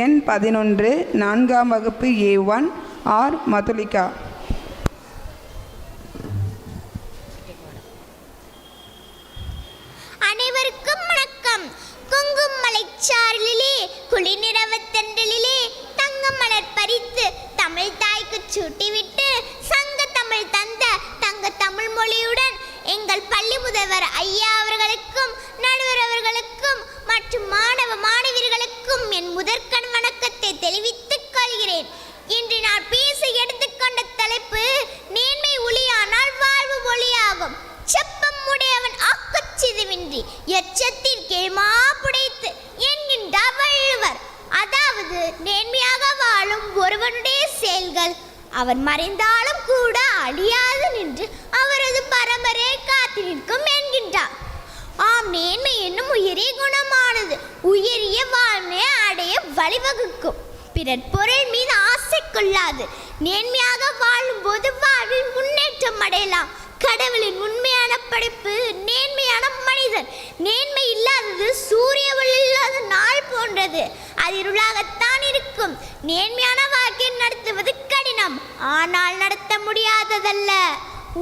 எண் 11 4ஆம் வகுப்பு A1 ஆர் மதுலிகா. அனைவருக்கும் வணக்கம். குங்கும் மலைச்சாரலிலே குளிநிறவத்தண்டலிலே தங்கம் மலர் பறித்து தமிழ் தாய்க்கு சூட்டிவிட்டு சங்க தமிழ் தந்த தங்க தமிழ் மொழியுடன் எங்கள் பள்ளி முதல்வர் ஐயா அவர்களுக்கும் நடுவர் அவர்களுக்கும் மற்றும் மாணவ மாணவியர்களுக்கும் என் முதற்கண் வணக்கத்தை தெரிவித்துக் கொள்கிறேன். இன்று நான் பேச எடுத்துக்கொண்ட தலைப்பு நேர்மை ஒளியானால் வாழ்வு ஒளியாகும். செப்பம் உடையவன் ஆக்கச்சிதுவின்றி எச்சத்தில் கேமா புடைத்து என்கின்றார் வள்ளுவர். அதாவது நேர்மையாக வாழும் ஒருவனுடைய செயல்கள் அவன் மறைந்தாலும் கூட அழியாது நின்று அவரது பரம்பரை காத்து நிற்கும் என்கின்றார். ஆம், நேர்மை என்னும் உயரிய குணமானது உயரிய வாழ்வை அடைய வழிவகுக்கும். பிறர் பொருள் மீது ஆசை கொள்ளாது. நேர்மையாக வாழும் போது வாழ்வில் முன்னேற்றம் அடையலாம். கடவுளின் உண்மையான படைப்பு நேர்மையான மனிதன். நேர்மை இல்லாதது சூரிய ஒளி இல்லாத நாள் போன்றது. அது இருளாகத்தான் இருக்கும். நேர்மையான வாழ்க்கை நடத்துவது கடினம், ஆனால் நடத்த முடியாததல்ல.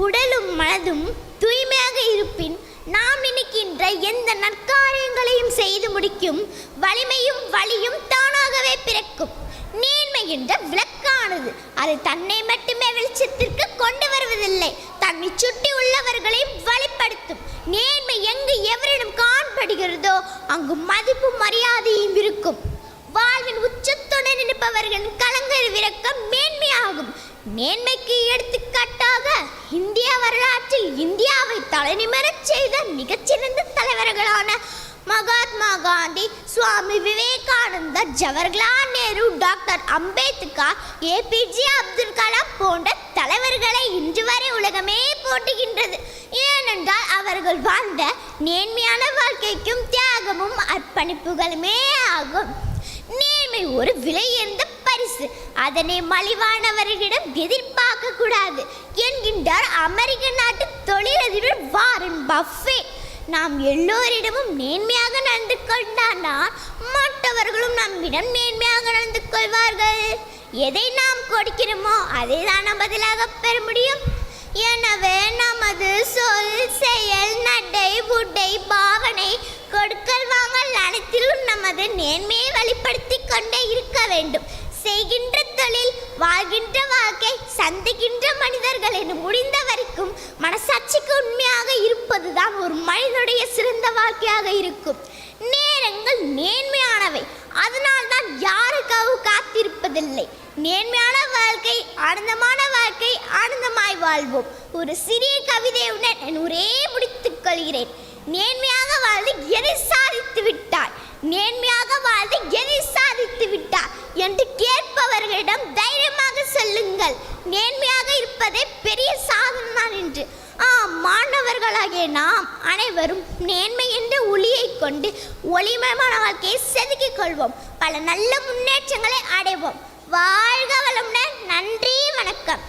உடலும் மனதும் தூய்மையாக இருப்பின் நாம் நினைக்கின்ற எந்த நற்காரியங்களையும் செய்து முடிக்கும் வலிமையும் வலியும் தானாகவே பிறக்கும். நேர்மை என்ற விளக்கானது அது தன்னை மட்டுமே வெளிச்சத்திற்கு கொண்டு வருவதில்லை, தன்னை சுற்றி உள்ளவர்களை வழிப்படுத்தும். நேர்மை எங்கு எவரிடம் காணப்படுகிறதோ அங்கு மதிப்பு மரியாதையும் இருக்கும். வாழ்வின் உச்சத்துடன் இருப்பவர்களின் கலங்கரை விரக்கம் மேன்மையாகும். நேர்மைக்கு எடுத்துக்காட்டாக இந்திய வரலாற்றில் இந்தியாவை தலைநிமிரச் செய்த மிகச்சிறந்த தலைவர்களான மகாத்மா காந்தி, சுவாமி விவேகானந்தர், ஜவஹர்லால் நேரு, டாக்டர் அம்பேத்கர், APJ அப்துல் கலாம் போன்ற தலைவர்களை இன்று வரை உலகமே போற்றுகின்றது. ஏனென்றால் அவர்கள் வாழ்ந்த நேர்மையான வாழ்க்கைக்கும் தியாகமும் அர்ப்பணிப்புகளுமே ஆகும். நேர்மை ஒரு விலையுயர்ந்த பரிசு, அதனை மலிவானவர்களிடம் எதிர்பார்க்க கூடாது என்கின்றார் அமெரிக்க நாட்டு தொழிலதிபர் வாரன் பஃபெட். நாம் எல்லோரிடமும் நேர்மையாக நடந்து கொண்டானால் மற்றவர்களும் நம்மிடம் நேர்மையாக நடந்து கொள்வார்கள். எதை நாம் கொடுக்கிறோமோ அதை தான் நாம் பதிலாக பெற முடியும். எனவே நமது சொல், செயல், நடை, உடை, பாவனை, கொடுக்கல் வாங்கல் அனைத்திலும் நமது நேர்மையை வெளிப்படுத்தி கொண்டே இருக்க வேண்டும். செய்கின்ற தொழில், வாழ்கின்ற வாழ்க்கை, சந்திக்கின்ற மனிதர்கள் என முடிந்த வரைக்கும் மனசாட்சிக்கு உண்மையாக இருப்பதுதான் ஒரு மனிதனுடைய சிறந்த வாழ்க்கையாக இருக்கும். நேரங்கள் நேர்மையானவை, அதனால்தான் யாருக்காக காத்திருப்பதில்லை. நேர்மையான வாழ்க்கை, ஆனந்தமான வாழ்க்கை, ஆனந்தமாய் வாழ்வோம். ஒரு சிறிய கவிதையுடன் என் உரையை முடித்துக் கொள்கிறேன். நேர்மையாக வாழ்ந்து எதை சாதித்து விட்டார், நேர்மையாக வாழ்ந்து எதை சாதித்து விட்டார் என்று கேட்பவர்களிடம் தைரியமாக சொல்லுங்கள். நேர்மையாக இருப்பதே பெரிய சாதனை என்று. மாணவர்களாகிய நாம் அனைவரும் நேர்மை என்ற ஒளியை கொண்டு ஒளிமயமான வாழ்க்கையை செதுக்கிக் கொள்வோம். பல நல்ல முன்னேற்றங்களை அடைவோம். வாழ்க வளமுடன். நன்றி, வணக்கம்.